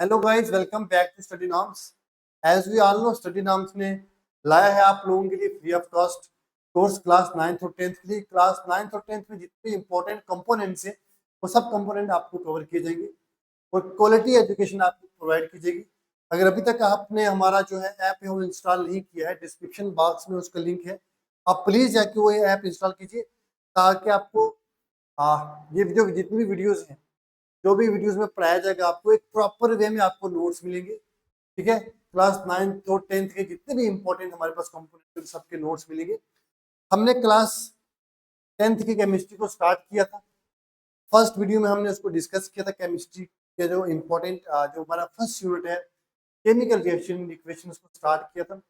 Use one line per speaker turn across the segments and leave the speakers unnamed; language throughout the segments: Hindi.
Hello guys, welcome back to study norms. As we all know, study norms ने लाया है आप लोगों के लिए free of cost course class 9th और 10th के लिए। क्लास 9th और 10th में जितने इंपॉर्टेंट कंपोनेंट्स हैं वो सब कंपोनेंट आपको कवर किए जाएंगे और क्वालिटी एजुकेशन आपको प्रोवाइड की जाएगी। अगर अभी तक आपने हमारा जो है ऐप है वो इंस्टॉल नहीं किया है, डिस्क्रिप्शन बॉक्स में उसका लिंक है, आप प्लीज़ जाके वो ऐप इंस्टॉल कीजिए ताकि आपको ये जो जितनी भी वीडियोज़ हैं, जो भी वीडियोस में पढ़ाया जाएगा, आपको एक प्रॉपर वे में आपको नोट्स मिलेंगे। ठीक है, क्लास 9th और 10th के जितने भी इंपॉर्टेंट हमारे पास कंपोनेंट सबके नोट्स मिलेंगे। हमने क्लास 10th की केमिस्ट्री को स्टार्ट किया था। फर्स्ट वीडियो में हमने उसको डिस्कस किया था, केमिस्ट्री के जो इम्पोर्टेंट जो हमारा फर्स्ट यूनिट है केमिकल रिएक्शन इक्वेशंस को स्टार्ट किया था।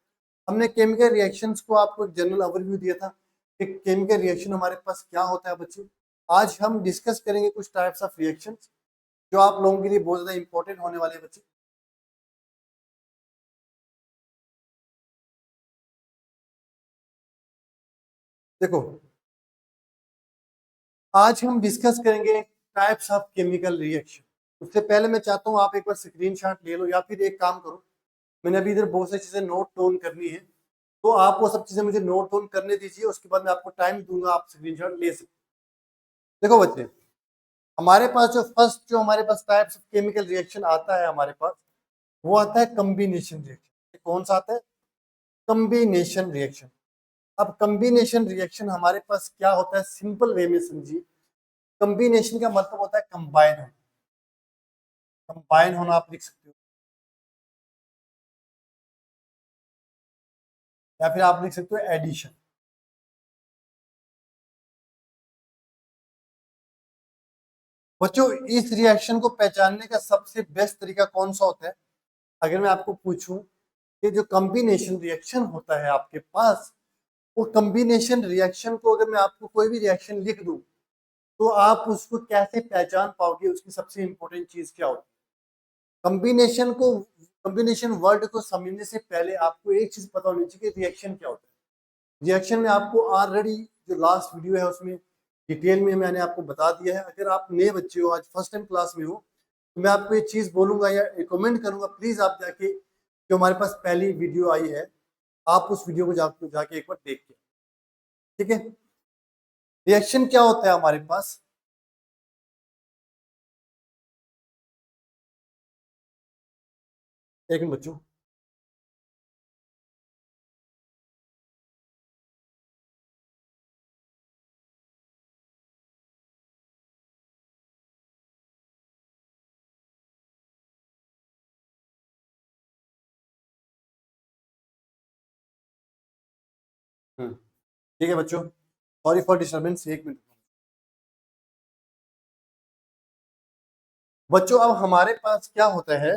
हमने केमिकल रिएक्शंस को आपको एक जनरल ओवरव्यू दिया था कि केमिकल रिएक्शन हमारे पास क्या होता है बच्चे। आज हम डिस्कस करेंगे कुछ टाइप्स ऑफ रिएक्शंस जो आप लोगों के लिए बहुत ज्यादा इंपॉर्टेंट होने वाले हैं बच्चे। देखो, आज हम डिस्कस करेंगे टाइप्स ऑफ केमिकल रिएक्शन। उससे पहले मैं चाहता हूँ आप एक बार स्क्रीनशॉट ले लो या फिर एक काम करो, मैंने अभी इधर बहुत सारी चीजें नोट डाउन करनी है, तो आप वो सब चीजें मुझे नोट डाउन करने दीजिए, उसके बाद मैं आपको टाइम दूंगा, आप स्क्रीनशॉट ले सकते। देखो बच्चे, हमारे पास जो फर्स्ट जो हमारे पास टाइप्स ऑफ केमिकल रिएक्शन आता है हमारे पास, वो आता है कम्बिनेशन रिएक्शन। कौन सा आता है? Combination reaction. अब कम्बिनेशन रिएक्शन हमारे पास क्या होता है, सिंपल वे में समझिए। कम्बिनेशन का मतलब होता है कंबाइन होना। कंबाइन होना आप लिख सकते हो, या फिर आप लिख सकते हो एडिशन। बच्चों, इस रिएक्शन को पहचानने का सबसे बेस्ट तरीका कौन सा होता है? अगर मैं आपको पूछूं कि जो कॉम्बिनेशन रिएक्शन होता है आपके पास, वो कॉम्बिनेशन रिएक्शन को अगर मैं आपको कोई भी रिएक्शन लिख दूं तो आप उसको कैसे पहचान पाओगे? उसकी सबसे इंपॉर्टेंट चीज क्या होती है? कॉम्बिनेशन वर्ड को समझने से पहले आपको एक चीज पता होनी चाहिए कि रिएक्शन क्या होता है। रिएक्शन में आपको ऑलरेडी जो लास्ट वीडियो है उसमें डिटेल में मैंने आपको बता दिया है। अगर आप नए बच्चे हो, आज फर्स्ट टाइम क्लास में हो, तो मैं आपको ये चीज बोलूंगा या रिकमेंड करूंगा, प्लीज आप जाके जो हमारे पास पहली वीडियो आई है, आप उस वीडियो को जाके एक बार देख के, ठीक है। रिएक्शन क्या होता है हमारे पास? एक मिनट बच्चों। ठीक है बच्चों, सॉरी फॉर डिस्टर्बेंस, एक मिनट। बच्चों, अब हमारे पास क्या होता है,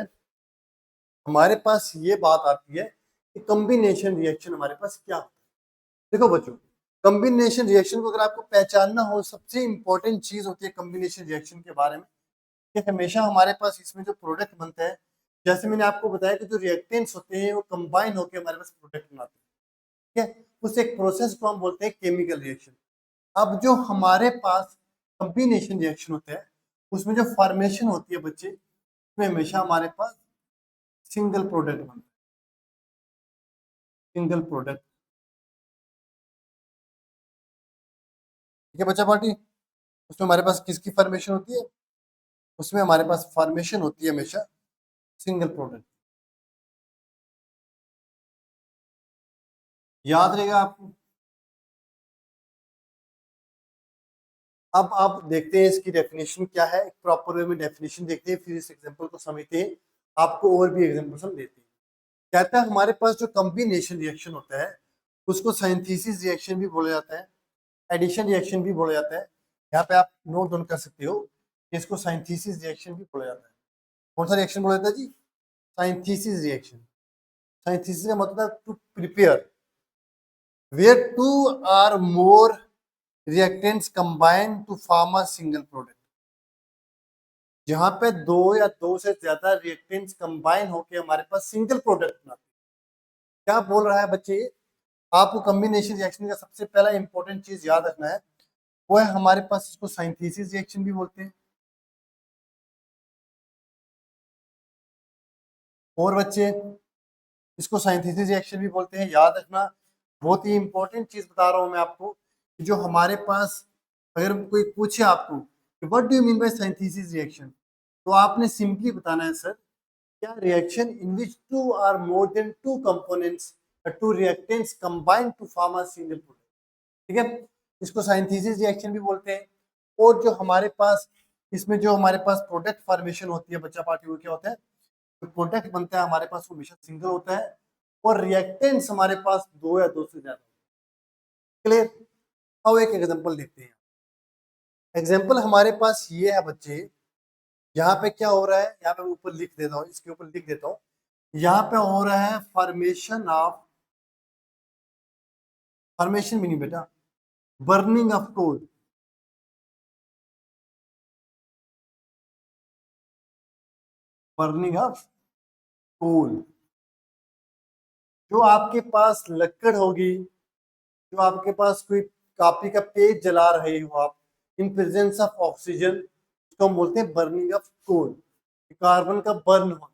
हमारे पास ये बात आती है कि कॉम्बिनेशन रिएक्शन हमारे पास क्या होता है। देखो बच्चों, कॉम्बिनेशन रिएक्शन को अगर आपको पहचानना हो, सबसे इंपॉर्टेंट चीज होती है कॉम्बिनेशन रिएक्शन के बारे में कि हमेशा हमारे पास इसमें जो प्रोडक्ट बनता है, जैसे मैंने आपको बताया कि जो रिएक्टेंट्स होते हैं वो कंबाइन होकर हमारे पास प्रोडक्ट बनाते हैं। ठीक है, उस एक प्रोसेस को हम बोलते हैं केमिकल रिएक्शन। अब जो हमारे पास कॉम्बिनेशन रिएक्शन होता है, उसमें जो फॉर्मेशन होती है बच्चे, उसमें हमेशा हमारे पास सिंगल प्रोडक्ट बनता है। Single product. ठीक है बच्चा पार्टी, उसमें हमारे पास किसकी फॉर्मेशन होती है? उसमें हमारे पास फॉर्मेशन होती है हमेशा सिंगल प्रोडक्ट। याद रहेगा आपको। अब आप देखते हैं इसकी डेफिनेशन क्या है, एक प्रॉपर वे में डेफिनेशन देखते हैं, फिर इस एग्जांपल को समझते हैं, आपको और भी एग्जांपल्स हम देते हैं। कहता है हमारे पास जो कॉम्बिनेशन रिएक्शन होता है उसको सिंथेसिस रिएक्शन भी बोला जाता है, एडिशन रिएक्शन भी बोला जाता है। यहाँ पे आप नोट डाउन कर सकते हो कि इसको सिंथेसिस रिएक्शन भी बोला जाता है। कौन सा रिएक्शन बोला जाता है जी? Synthesis reaction. सिंथेसिस का मतलब to prepare, where two or more reactants combine to form a single product। जहां पे दो या दो से ज्यादा रिएक्टेंट्स कंबाइन होकर हमारे पास सिंगल प्रोडक्ट बनाते हैं। क्या बोल रहा है बच्चे? आपको कॉम्बिनेशन रिएक्शन का सबसे पहला इंपॉर्टेंट चीज याद रखना है, वो है हमारे पास इसको सिंथेसिस रिएक्शन भी बोलते हैं। और बच्चे इसको सिंथेसिस रिएक्शन भी बोलते हैं, याद रखना। बहुत ही इंपॉर्टेंट चीज बता रहा हूं मैं आपको कि जो हमारे पास अगर कोई पूछे आपको कि what do you mean by synthesis reaction, तो आपने सिंपली बताना है सर क्या reaction in which two or more than two components two reactants combine to form a single product. ठीक है, इसको सिंथेसिस रिएक्शन भी बोलते हैं। और जो हमारे पास इसमें जो हमारे पास प्रोडक्ट फॉर्मेशन होती है बच्चा पार्टी, वो क्या होता है, जो प्रोडक्ट बनता है हमारे पास वो हमेशा सिंगल होता है और रिएक्टेंट्स हमारे पास दो या दो से ज्यादा। क्लियर। अब एक एग्जांपल देखते हैं। एग्जांपल हमारे पास ये है बच्चे, यहाँ पे क्या हो रहा है, यहाँ पे ऊपर लिख देता हूँ, इसके ऊपर लिख देता हूँ। यहाँ पे हो रहा है फॉर्मेशन भी नहीं बेटा, burning of coal. Burning of coal. जो आपके पास लकड़ होगी, जो आपके पास कोई काफी का पेज जला रहे हो आप इन प्रेजेंस ऑफ ऑक्सीजन, उसको हम बोलते हैं बर्निंग ऑफ कोल। कार्बन का बर्न होना,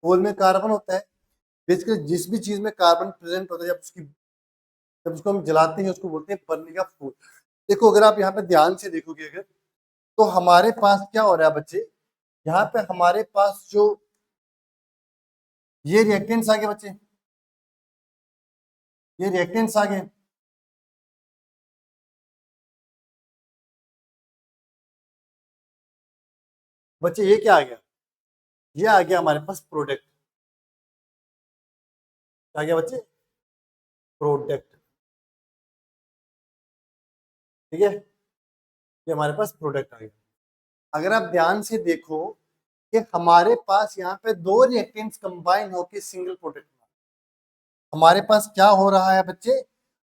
कोल में कार्बन होता है। बेसिकली जिस भी चीज में कार्बन प्रेजेंट होता है जब उसको हम जलाते हैं उसको बोलते हैं बर्निंग ऑफ कोल। देखो अगर आप यहाँ पे ध्यान से देखोगे अगर, तो हमारे पास क्या हो रहा है बच्चे, यहाँ पे हमारे पास जो ये रिएक्टेंट्स आ गए बच्चे, ये रिएक्टेंट्स आ गए। बच्चे ये क्या आ गया, ये आ गया हमारे पास प्रोडक्ट। क्या आ गया बच्चे, प्रोडक्ट। ठीक है, ये हमारे पास प्रोडक्ट आ गया। अगर आप ध्यान से देखो कि हमारे पास यहाँ पे दो रिएक्टेंट्स कंबाइन होकर सिंगल प्रोडक्ट, हमारे पास क्या हो रहा है बच्चे,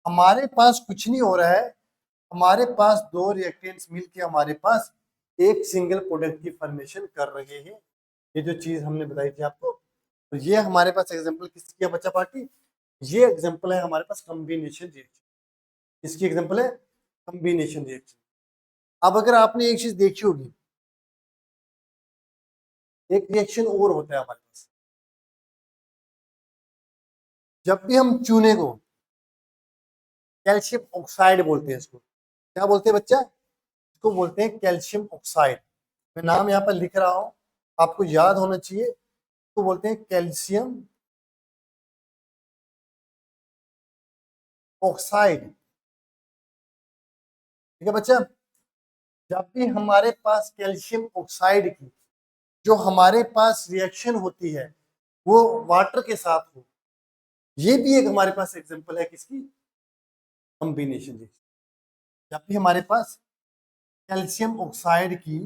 हमारे पास कुछ नहीं हो रहा है, हमारे पास दो रिएक्टेंट्स मिलके हमारे पास एक सिंगल प्रोडक्ट की फॉर्मेशन कर रहे हैं। ये जो चीज हमने बताई थी आपको, तो ये हमारे पास एग्जांपल किसकी है बच्चा पार्टी, ये एग्जांपल है हमारे पास कॉम्बिनेशन रिएक्शन। इसकी एग्जांपल है कॉम्बिनेशन रिएक्शन। अब अगर आपने एक चीज देखी होगी, एक रिएक्शन और होता है हमारे पास, जब भी हम चूने को कैल्शियम ऑक्साइड बोलते हैं, इसको क्या बोलते हैं बच्चा, इसको बोलते हैं कैल्शियम ऑक्साइड। मैं नाम यहाँ पर लिख रहा हूँ, आपको याद होना चाहिए। इसको बोलते हैं कैल्शियम ऑक्साइड। ठीक है बच्चा, जब भी हमारे पास कैल्शियम ऑक्साइड की जो हमारे पास रिएक्शन होती है वो वाटर के साथ हो, ये भी एक हमारे पास एग्जांपल है किसकी, कॉम्बिनेशन रिएक्शन। जब भी हमारे पास कैल्शियम ऑक्साइड की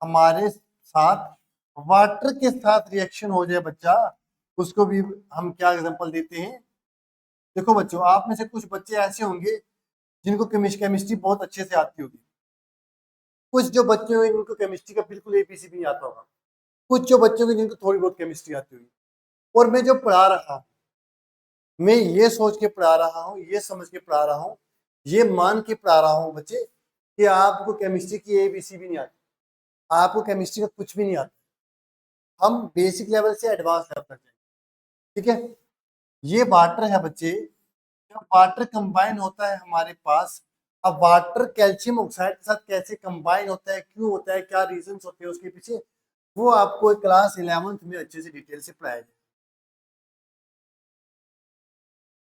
हमारे साथ वाटर के साथ रिएक्शन हो जाए बच्चा, उसको भी हम क्या एग्जांपल देते हैं। देखो बच्चों, आप में से कुछ बच्चे ऐसे होंगे जिनको केमिस्ट्री बहुत अच्छे से आती होगी, कुछ जो बच्चे होंगे जिनको केमिस्ट्री का बिल्कुल एबीसी भी नहीं आता होगा, कुछ जो बच्चों की जिनको थोड़ी बहुत केमिस्ट्री आती होगी। और मैं जो पढ़ा रहा हूँ, मैं ये सोच के पढ़ा रहा हूँ, ये समझ के पढ़ा रहा हूँ, ये मान के पढ़ा रहा हूँ बच्चे कि आपको केमिस्ट्री की एबीसी भी नहीं आती, आपको केमिस्ट्री का कुछ भी नहीं आता। हम बेसिक लेवल से एडवांस लेवल तक जाएंगे। ठीक है, ये वाटर है बच्चे, जब वाटर कंबाइन होता है हमारे पास, अब वाटर कैल्शियम ऑक्साइड के साथ कैसे कंबाइन होता है, क्यों होता है, क्या रीजंस होते हैं उसके पीछे, वो आपको क्लास 11th में अच्छे से डिटेल से पढ़ाया जाए।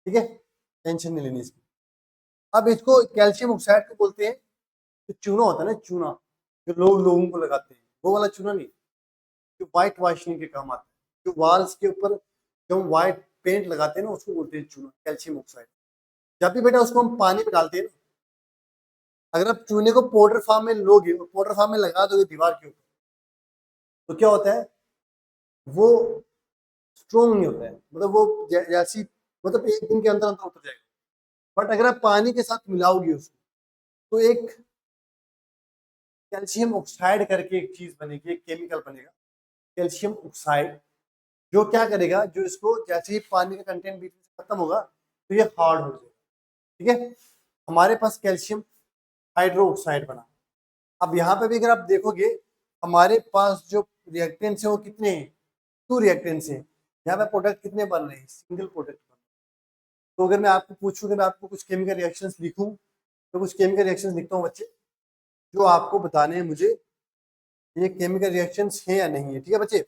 ठीक है, टेंशन नहीं लेनी इसकी। अब इसको कैल्शियम ऑक्साइड को बोलते हैं, जो चूना होता है ना, चूना जो लोग लोगों को लगाते हैं, वो वाला चूना नहीं, जो व्हाइट वॉशिंग के काम आता है, जो वॉल्स के ऊपर जो हम व्हाइट पेंट लगाते हैं ना, उसको बोलते हैं चूना, कैल्शियम ऑक्साइड। जब भी बेटा उसको हम पानी में डालते हैं ना, अगर आप चूने को पाउडर फॉर्म में लोगे और पाउडर फॉर्म में लगा दोगे दीवार के ऊपर, तो क्या होता है, वो स्ट्रोंग नहीं होता है, मतलब वो जैसी, मतलब एक दिन के अंदर अंदर उतर जाएगा। बट अगर आप पानी के साथ मिलाओगे उसको, तो एक कैल्शियम ऑक्साइड करके एक चीज बनेगी, एक केमिकल बनेगा कैल्शियम ऑक्साइड, जो क्या करेगा, जो इसको जैसे ही पानी का कंटेंट बीच में खत्म होगा तो ये हार्ड हो जाएगा। ठीक है, हमारे पास कैल्शियम हाइड्रो ऑक्साइड बना। अब यहाँ पे भी अगर आप देखोगे, हमारे पास जो रिएक्टेंट्स है वो कितने हैं, टू रिएक्टेंट्स हैं, यहाँ पे प्रोडक्ट कितने बन रहे हैं, सिंगल प्रोडक्ट बन रहे हैं। तो अगर मैं आपको पूछूं कि मैं आपको कुछ केमिकल रिएक्शंस लिखूं, तो कुछ केमिकल रिएक्शंस लिखता हूँ बच्चे, जो आपको बताने हैं मुझे ये केमिकल रिएक्शंस है या नहीं है। ठीक है बच्चे,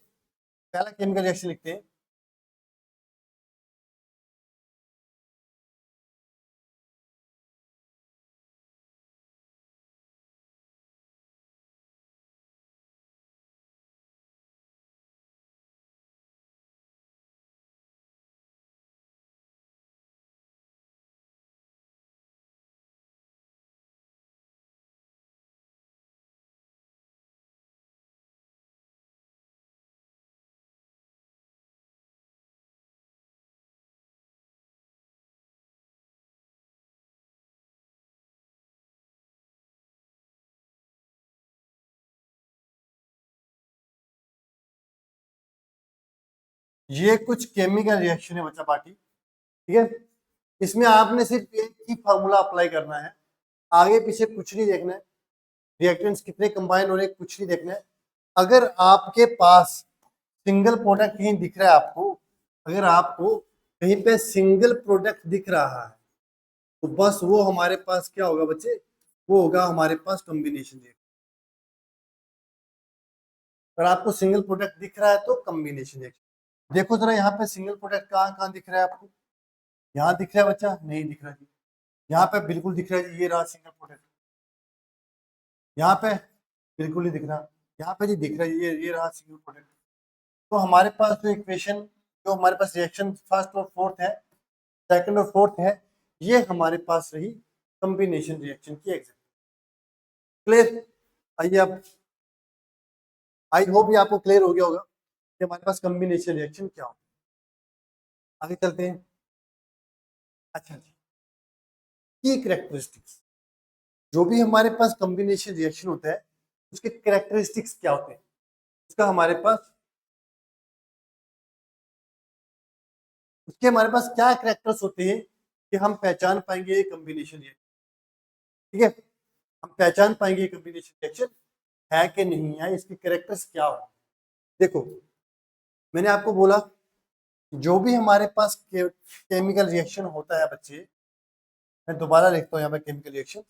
पहला केमिकल रिएक्शन लिखते हैं। ये कुछ केमिकल रिएक्शन है बच्चा पार्टी, ठीक है। इसमें आपने सिर्फ एक ही फॉर्मूला अप्लाई करना है, आगे पीछे कुछ नहीं देखना है, रिएक्टेंट्स कितने कंबाइन हो रहे हैं कुछ नहीं देखना है। अगर आपके पास सिंगल प्रोडक्ट कहीं दिख रहा है आपको, अगर आपको कहीं पे सिंगल प्रोडक्ट दिख रहा है, तो बस वो हमारे पास क्या होगा बच्चे, वो होगा हमारे पास कॉम्बिनेशन रिएक्शन। अगर आपको सिंगल प्रोडक्ट दिख रहा है तो कॉम्बिनेशन रिएक्शन। देखो जरा यहाँ पे सिंगल प्रोडक्ट कहाँ कहाँ दिख रहा है आपको, यहाँ दिख रहा है बच्चा, नहीं दिख रहा जी। यहाँ पे बिल्कुल दिख रहा है जी, ये रहा सिंगल प्रोडक्ट। यहाँ पे बिल्कुल नहीं दिख रहा, यहाँ पे जी दिख रहा है, ये रहा सिंगल प्रोडक्ट। तो हमारे पास जो इक्वेशन, जो हमारे पास रिएक्शन फर्स्ट और फोर्थ है, सेकंड और फोर्थ है, ये हमारे पास रही कॉम्बिनेशन रिएक्शन की एग्जाम्पल। क्लियर? आइए अब, आई होप ये आपको क्लियर हो गया होगा कि हमारे पास कॉम्बिनेशन रिएक्शन क्या होता है। आगे चलते हैं। अच्छा जी, की कैरेक्टरिस्टिक्स, जो भी हमारे पास कॉम्बिनेशन रिएक्शन होता है उसके कैरेक्टरिस्टिक्स क्या होते हैं, उसका हमारे पास, उसके हमारे पास क्या कैरेक्टर्स होते हैं कि हम पहचान पाएंगे ये कॉम्बिनेशन रिएक्शन। ठीक है, हम पहचान पाएंगे कॉम्बिनेशन रिएक्शन है कि नहीं है, इसके कैरेक्टर्स क्या हो। देखो मैंने आपको बोला जो भी हमारे पास केमिकल रिएक्शन होता है बच्चे, मैं दोबारा लिखता हूँ यहाँ पे केमिकल रिएक्शन।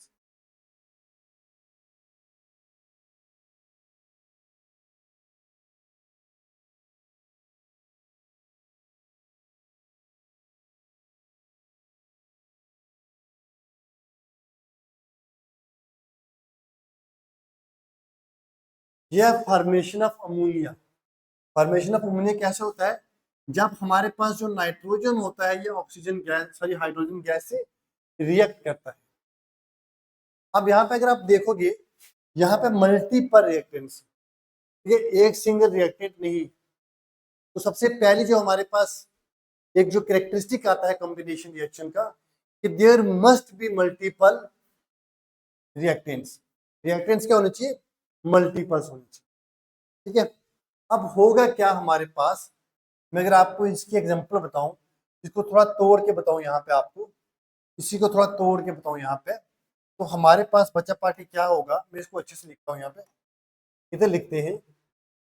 यह formation of ammonia, formation of ammonia कैसे होता है, जब हमारे पास जो नाइट्रोजन होता है ये oxygen gas, sorry hydrogen gas से रिएक्ट करता है। अब यहाँ पे अगर आप देखोगे, यहाँ पे मल्टीपल रिएक्टेंट्स, ये एक सिंगल रिएक्टेंट नहीं। तो सबसे पहले जो हमारे पास एक जो कैरेक्टरिस्टिक आता है कॉम्बिनेशन रिएक्शन का, कि there must be multiple reactants. Reactants क्या होने चाहिए, मल्टीपल्स होने चाहिए। ठीक है, अब होगा क्या हमारे पास, मैं अगर आपको इसकी एग्जांपल बताऊं, इसको थोड़ा तोड़ के बताऊं यहाँ पे आपको, इसी को थोड़ा तोड़ के बताऊं यहाँ पे, तो हमारे पास बचा पार्टी क्या होगा, मैं इसको अच्छे से लिखता हूँ यहाँ पे, इधर लिखते हैं।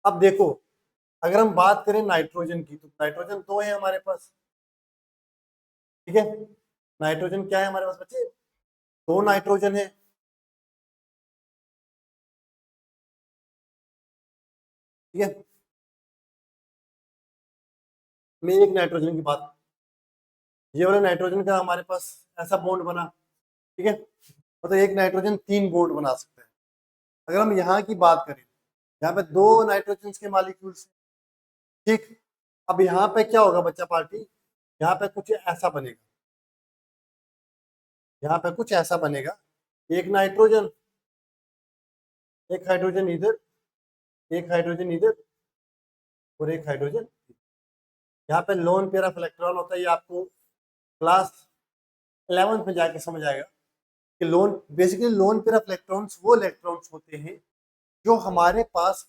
अब देखो अगर हम बात करें नाइट्रोजन की, तो नाइट्रोजन दो है हमारे पास। ठीक है, नाइट्रोजन क्या है हमारे पास बच्चे, दो नाइट्रोजन है। ठीक है, मैं एक नाइट्रोजन की बात, ये वाला नाइट्रोजन का हमारे पास ऐसा बॉन्ड बना। ठीक है, मतलब एक नाइट्रोजन तीन बॉन्ड बना सकता है। अगर हम यहाँ की बात करें, यहाँ पे दो नाइट्रोजन के मॉलिक्यूल्स। ठीक, अब यहाँ पे क्या होगा बच्चा पार्टी, यहाँ पे कुछ ऐसा बनेगा, यहाँ पे कुछ ऐसा बनेगा, एक नाइट्रोजन, एक हाइड्रोजन इधर, एक हाइड्रोजन इधर और एक हाइड्रोजन। यहाँ पे लोन पेयर ऑफ इलेक्ट्रॉन होता है, ये आपको क्लास 11th में जाके समझ आएगा कि loan, basically lone pair of electrons वो इलेक्ट्रॉन्स होते हैं जो हमारे पास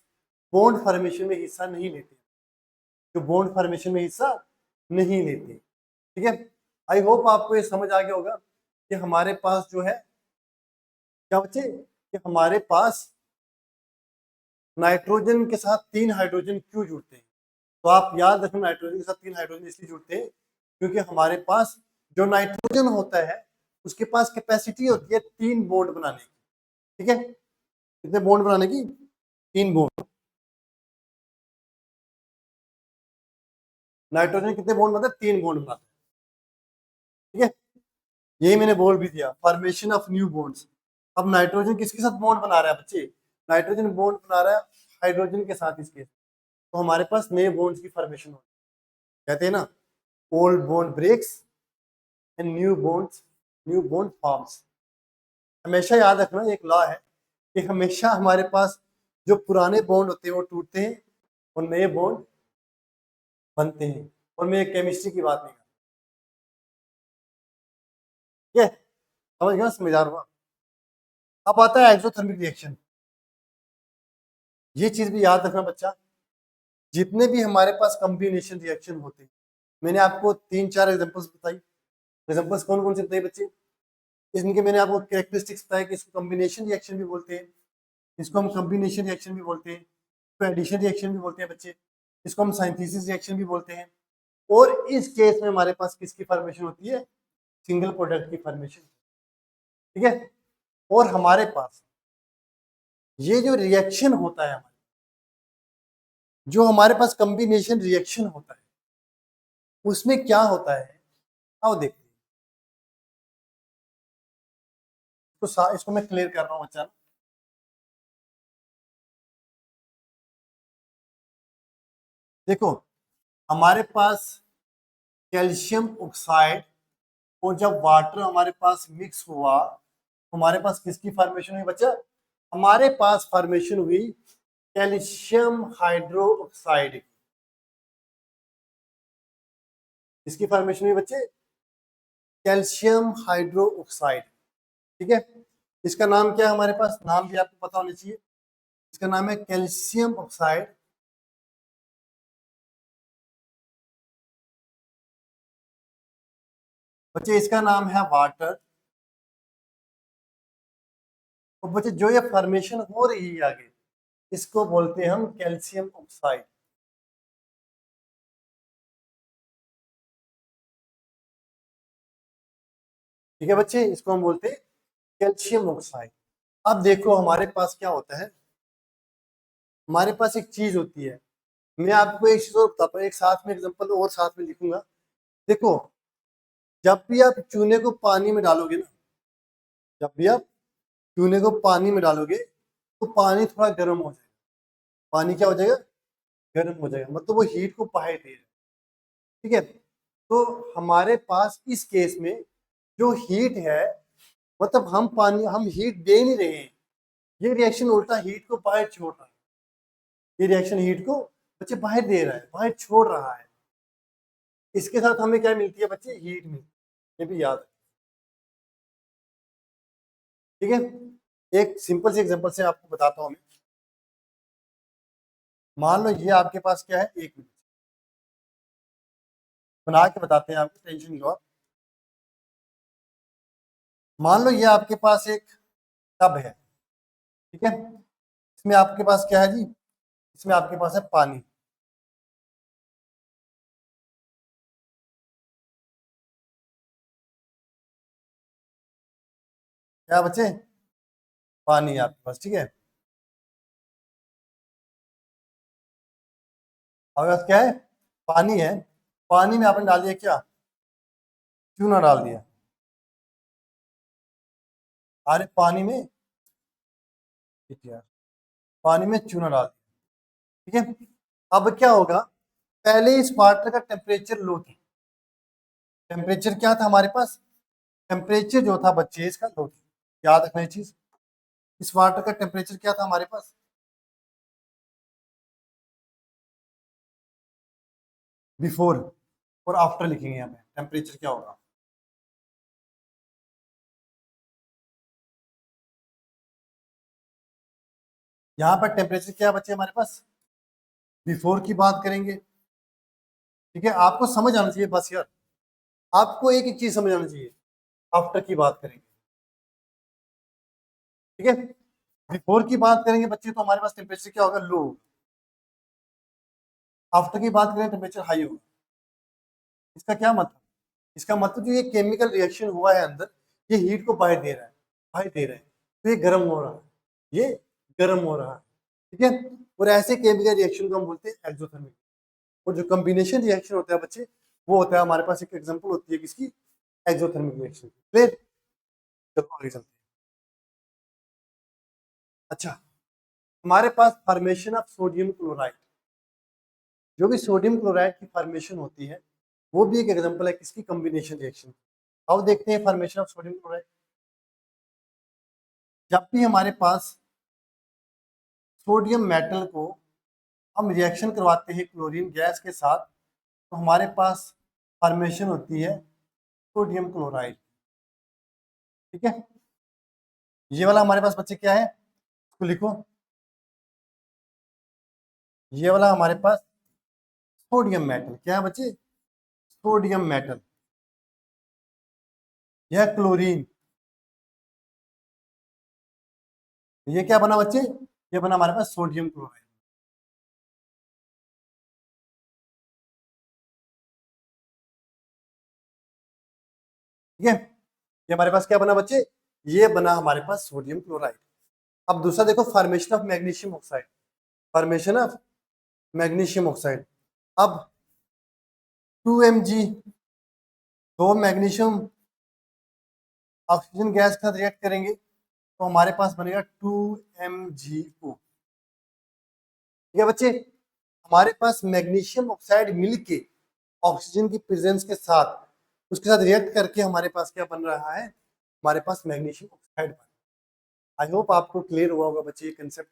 बॉन्ड फॉर्मेशन में हिस्सा नहीं लेते, जो बॉन्ड फॉर्मेशन में हिस्सा नहीं लेते। ठीक है, आई होप आपको ये समझ आ गया होगा कि हमारे पास जो है क्या बच्चे, कि हमारे पास नाइट्रोजन के साथ तीन हाइड्रोजन क्यों जुड़ते हैं। तो आप याद रखना नाइट्रोजन के साथ 3 हाइड्रोजन इसलिए जुड़ते हैं क्योंकि हमारे पास जो नाइट्रोजन होता है उसके पास कैपेसिटी होती है 3 बॉन्ड बनाने की। ठीक है, कितने बॉन्ड बनाने की? 3 बॉन्ड। नाइट्रोजन कितने बॉन्ड बनाता है? 3 बॉन्ड बनाता है। ठीक है, यही मैंने बोल भी दिया, फॉर्मेशन ऑफ न्यू बॉन्ड्स। अब नाइट्रोजन किसके साथ बॉन्ड बना रहा है बच्चे? नाइट्रोजन बॉन्ड बना रहा है हाइड्रोजन के साथ इसके, तो हमारे पास नए बॉन्ड्स की फॉर्मेशन होती है। कहते हैं ना, old bond breaks and new bond forms. हमेशा याद रखना, एक लॉ है कि हमेशा हमारे पास जो पुराने बॉन्ड होते हैं वो टूटते हैं और नए बॉन्ड बनते हैं। और मैं केमिस्ट्री की बात नहीं कर रहा, ठीक है, समझ गया, समझदार हुआ। अब आता है एक्सोथर्मिक रिएक्शन। ये चीज भी याद रखना बच्चा, जितने भी हमारे पास कॉम्बिनेशन रिएक्शन होते हैं, मैंने आपको 3-4 एग्जांपल्स बताई। एग्जांपल्स कौन कौन से बताए बच्चे? इनके मैंने आपको कैरेक्टरिस्टिक्स बताया कि इसको कॉम्बिनेशन रिएक्शन भी बोलते हैं, इसको हम कॉम्बिनेशन रिएक्शन भी बोलते हैं, इसको एडिशन रिएक्शन भी बोलते हैं बच्चे, इसको हम सिंथेसिस रिएक्शन भी बोलते हैं। और इस केस में हमारे पास किसकी फॉर्मेशन होती है? सिंगल प्रोडक्ट की फॉर्मेशन। ठीक है, और हमारे पास ये जो रिएक्शन होता है, जो हमारे पास कॉम्बिनेशन रिएक्शन होता है, उसमें क्या होता है आओ देखते हैं। तो इसको मैं क्लियर कर रहा हूं बच्चा। देखो, हमारे पास कैल्शियम ऑक्साइड और जब वाटर हमारे पास मिक्स हुआ तो हमारे पास किसकी फॉर्मेशन हुई बच्चा? हमारे पास फॉर्मेशन हुई कैल्शियम हाइड्रो ऑक्साइड। इसकी फॉर्मेशन हुई बच्चे कैल्शियम हाइड्रो ऑक्साइड। ठीक है, इसका नाम क्या है? हमारे पास नाम भी आपको पता होना चाहिए। इसका नाम है कैल्शियम ऑक्साइड। बच्चे इसका नाम है वाटर। तो बच्चे जो ये फॉर्मेशन हो रही है आगे, इसको बोलते हैं हम कैल्शियम ऑक्साइड। ठीक है बच्चे, इसको हम बोलते हैं कैल्शियम ऑक्साइड। अब देखो हमारे पास क्या होता है, हमारे पास एक चीज होती है। मैं आपको एक चीज और बताता हूँ, एक साथ में एग्जांपल और साथ में लिखूंगा। देखो, जब भी आप चूने को पानी में डालोगे ना, जब भी आप चूने को पानी में डालोगे तो पानी थोड़ा गर्म हो जाएगा। पानी क्या हो जाएगा? गर्म हो जाएगा, मतलब वो हीट को बाहर दे रहा है। ठीक है, तो हमारे पास इस केस में जो हीट है, मतलब हम हीट दे नहीं रहे हैं, ये रिएक्शन उल्टा हीट को बाहर छोड़ रहा है। ये रिएक्शन हीट को बच्चे बाहर दे रहा है, बाहर छोड़ रहा है। इसके साथ हमें क्या मिलती है बच्चे? हीट मिलती है। ये भी याद है। ठीक है, एक सिंपल से एग्जांपल से आपको बताता हूँ मैं। मान लो ये आपके पास क्या है, एक मिनट बना के बताते हैं आपको, टेंशन नहीं लो आप। मान लो ये आपके पास एक टब है। ठीक है, इसमें आपके पास क्या है जी? इसमें आपके पास है पानी। क्या बच्चे? पानी है आपके पास। ठीक है, आपके पास क्या है? पानी है। पानी में आपने डाल दिया क्या? चूना डाल दिया। अरे पानी में, ठीक है, पानी में चूना डाल दिया। ठीक है, अब क्या होगा? पहले इस वाटर का टेम्परेचर लो था। टेम्परेचर क्या था हमारे पास? टेम्परेचर जो था बच्चे इसका लो था। याद रखना ये चीज, इस वाटर का टेम्परेचर क्या था हमारे पास? बिफोर और आफ्टर लिखेंगे यहाँ पे टेम्परेचर क्या होगा। यहाँ पर टेम्परेचर क्या बच्चे हमारे पास? बिफोर की बात करेंगे। ठीक है, आपको समझ आना चाहिए बस यार, आपको एक एक चीज समझ आना चाहिए। आफ्टर की बात करेंगे। ठीक है, बिफोर की बात करेंगे बच्चे तो हमारे पास टेम्परेचर क्या होगा? लो। आफ्टर की बात करें टेम्परेचर हाई होगा। इसका क्या मतलब? इसका मतलब जो ये केमिकल रिएक्शन हुआ है अंदर, ये हीट को बाहर दे रहा है, बाहर दे रहा है, तो ये गर्म हो रहा है, ये गर्म हो रहा है, ठीक है। और ऐसे केमिकल रिएक्शन को हम बोलते हैं एक्सोथर्मिक। और जो कॉम्बिनेशन रिएक्शन होता है बच्चे, वो होता है हमारे पास एक एग्जांपल होती है किसकी, एक्सोथर्मिक रिएक्शन। क्लियर? चलो आगे चलते हैं। अच्छा, हमारे पास फॉर्मेशन ऑफ सोडियम क्लोराइड, जो भी सोडियम क्लोराइड की फॉर्मेशन होती है, वो भी एक एग्जांपल है किसकी, कॉम्बिनेशन रिएक्शन। अब देखते हैं फॉर्मेशन ऑफ सोडियम क्लोराइड। जब भी हमारे पास सोडियम मेटल को हम रिएक्शन करवाते हैं क्लोरीन गैस के साथ, तो हमारे पास फॉर्मेशन होती है सोडियम क्लोराइड, ठीक है। ये वाला हमारे पास बच्चे क्या है, इसको लिखो, ये वाला हमारे पास सोडियम मेटल क्या है बच्चे, सोडियम मेटल, यह क्लोरीन, ये क्या बना बच्चे, ये बना हमारे पास सोडियम क्लोराइड। ठीक है, ये हमारे पास क्या बना बच्चे, ये बना हमारे पास सोडियम क्लोराइड। अब दूसरा देखो, formation of magnesium oxide, formation of magnesium oxide. अब 2 mg, दो मैग्नीशियम ऑक्सीजन गैस के साथ रिएक्ट करेंगे, तो हमारे पास बनेगा 2MgO। ठीक है बच्चे, हमारे पास मैग्नीशियम ऑक्साइड मिलके ऑक्सीजन की प्रेजेंस के साथ, उसके साथ रिएक्ट करके हमारे पास क्या बन रहा है, हमारे पास मैग्नीशियम ऑक्साइड बन। आई होप आपको क्लियर हुआ होगा बच्चे, ये कंसेप्ट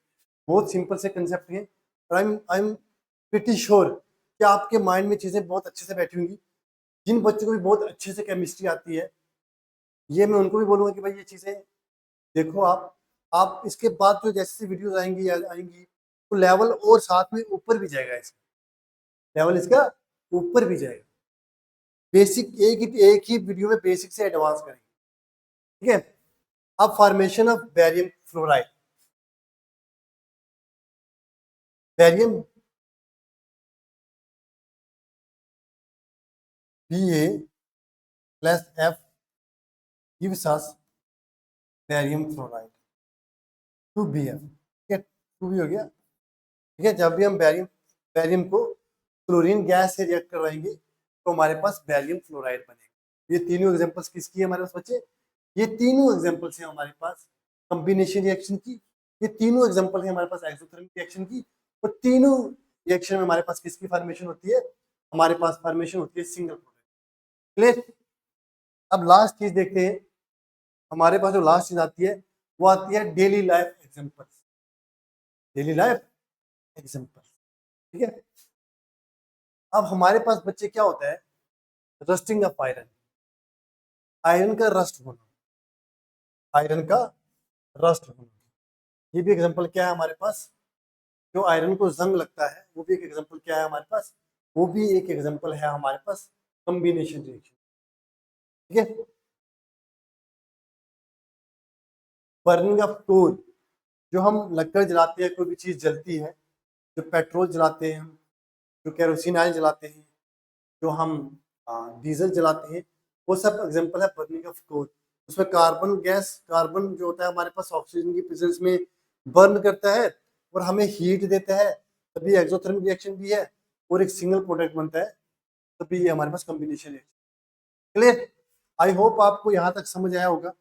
बहुत सिंपल से कंसेप्ट है, और आई एम प्रीटी श्योर कि आपके माइंड में चीजें बहुत अच्छे से बैठी होंगी। जिन बच्चों को भी बहुत अच्छे से केमिस्ट्री आती है, ये मैं उनको भी बोलूंगा कि भाई ये चीजें देखो आप इसके बाद जो जैसे वीडियोस आएंगी आएंगी, तो लेवल और साथ में ऊपर भी जाएगा, इसका लेवल इसका ऊपर भी जाएगा। बेसिक एक ही वीडियो में बेसिक से एडवांस करेंगे, ठीक है। अब formation of barium fluoride, barium Ba+F gives us barium fluoride 2Bf, ठीक है, 2B हो गया, ठीक है। जब भी हम बैरियम बैरियम को क्लोरीन गैस से रिएक्ट करवाएंगे, तो हमारे पास बैरियम फ्लोराइड बनेगा। ये तीनों एग्जांपल्स किसकी है हमारे पास बच्चे, ये तीनों एग्जांपल्स हैं हमारे पास कॉम्बिनेशन रिएक्शन की, ये तीनों एग्जांपल है हमारे पास एक्सोथर्मिक रिएक्शन की, और तीनों रिएक्शन में हमारे पास किसकी फॉर्मेशन होती है, हमारे पास फॉर्मेशन होती है सिंगल प्रोडक्ट। क्लियर? अब लास्ट चीज देखते हैं, हमारे पास जो लास्ट चीज आती है वो आती है daily life examples, daily life examples, ठीक है। अब हमारे पास बच्चे क्या होता है, रस्टिंग ऑफ आयरन, आयरन का रस्ट होना, आयरन का रस्ट होना, ये भी एग्जांपल क्या है हमारे पास, जो आयरन को जंग लगता है, वो भी एक एग्जांपल क्या है हमारे पास, वो भी एक एग्जांपल है हमारे पास कॉम्बिनेशन रिएक्शन, ठीक है। बर्निंग ऑफ कोल, जो हम लकड़ जलाते हैं, कोई भी चीज जलती है, जो पेट्रोल जलाते हैं हम, जो केरोसिन ऑयल जलाते हैं, जो हम डीजल जलाते हैं, वो सब एग्जांपल है बर्निंग ऑफ कोल। उसमें कार्बन गैस, कार्बन जो होता है हमारे पास ऑक्सीजन की प्रेजेंस में बर्न करता है और हमें हीट देता है, तभी एक्सोथर्मिक रिएक्शन भी है, और एक सिंगल प्रोडक्ट बनता है, तभी ये हमारे पास कॉम्बिनेशन है। क्लियर? आई होप आपको यहाँ तक समझ आया होगा,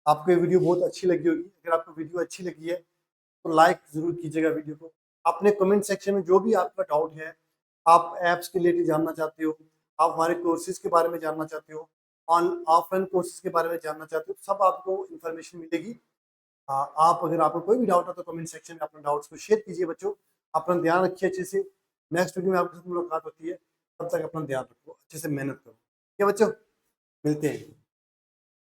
आपको ये वीडियो बहुत अच्छी लगी होगी। अगर आपको वीडियो अच्छी लगी है तो लाइक जरूर कीजिएगा वीडियो को। अपने कमेंट सेक्शन में जो भी आपका डाउट है, आप ऐप्स के रिलेटेड जानना चाहते हो, आप हमारे कोर्सेज के बारे में जानना चाहते हो, ऑन ऑफलाइन कोर्सेज के बारे में जानना चाहते हो, तो सब आपको इन्फॉर्मेशन मिलेगी। आप अगर आपको कोई भी डाउट है तो कमेंट सेक्शन में अपने डाउट्स को शेयर कीजिए बच्चों। अपना ध्यान रखिए अच्छे से, नेक्स्ट वीडियो में आपके साथ मुलाकात होती है, तब तक अपना ध्यान रखो, अच्छे से मेहनत करो, ठीक है बच्चों, मिलते हैं।